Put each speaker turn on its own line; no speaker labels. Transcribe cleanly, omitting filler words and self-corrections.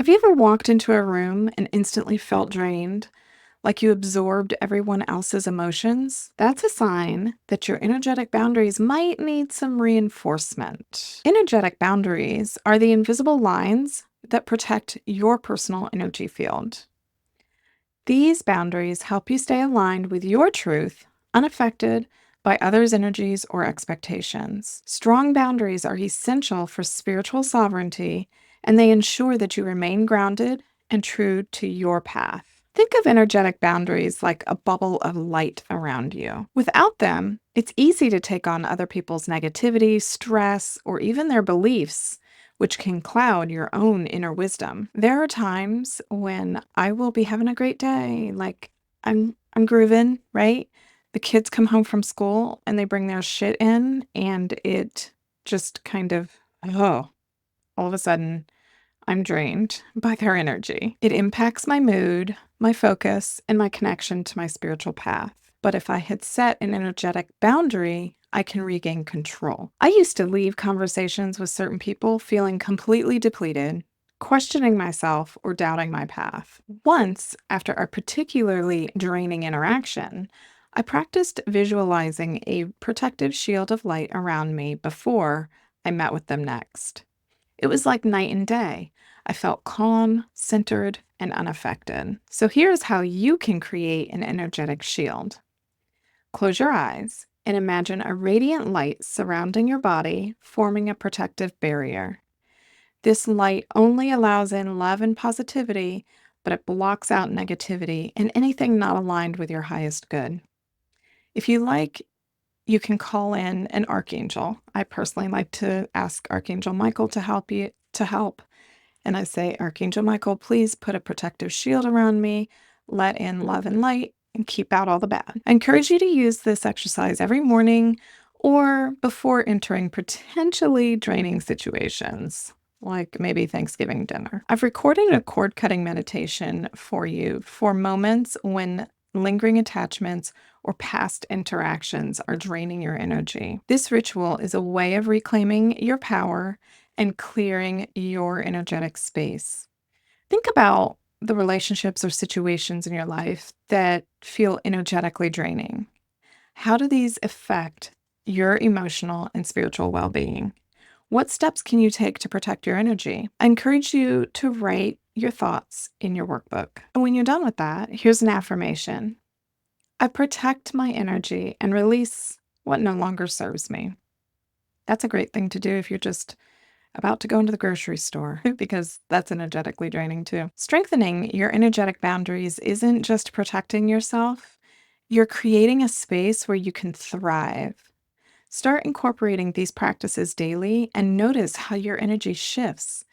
Have you ever walked into a room and instantly felt drained, like you absorbed everyone else's emotions? That's a sign that your energetic boundaries might need some reinforcement. Energetic boundaries are the invisible lines that protect your personal energy field. These boundaries help you stay aligned with your truth, unaffected by others' energies or expectations. Strong boundaries are essential for spiritual sovereignty, and they ensure that you remain grounded and true to your path. Think of energetic boundaries like a bubble of light around you. Without them, it's easy to take on other people's negativity, stress, or even their beliefs, which can cloud your own inner wisdom. There are times when I will be having a great day, like I'm grooving, right? The kids come home from school and they bring their shit in, and it just kind of, oh, all of a sudden I'm drained by their energy. It impacts my mood, my focus, and my connection to my spiritual path. But if I had set an energetic boundary, I can regain control. I used to leave conversations with certain people feeling completely depleted, questioning myself or doubting my path. Once, after a particularly draining interaction, I practiced visualizing a protective shield of light around me before I met with them next. It was like night and day. I felt calm, centered, and unaffected. So here's how you can create an energetic shield. Close your eyes and imagine a radiant light surrounding your body, forming a protective barrier. This light only allows in love and positivity, but it blocks out negativity and anything not aligned with your highest good. If you like, you can call in an archangel. I personally like to ask Archangel Michael to help. And I say, Archangel Michael, please put a protective shield around me, let in love and light, and keep out all the bad. I encourage you to use this exercise every morning or before entering potentially draining situations, like maybe Thanksgiving dinner. I've recorded a cord cutting meditation for you for moments when lingering attachments or past interactions are draining your energy. This ritual is a way of reclaiming your power and clearing your energetic space. Think about the relationships or situations in your life that feel energetically draining. How do these affect your emotional and spiritual well being? What steps can you take to protect your energy? I encourage you to write your thoughts in your workbook. And when you're done with that, here's an affirmation: I protect my energy and release what no longer serves me. That's a great thing to do if you're just about to go into the grocery store, because that's energetically draining too. Strengthening your energetic boundaries isn't just protecting yourself, you're creating a space where you can thrive. Start incorporating these practices daily and notice how your energy shifts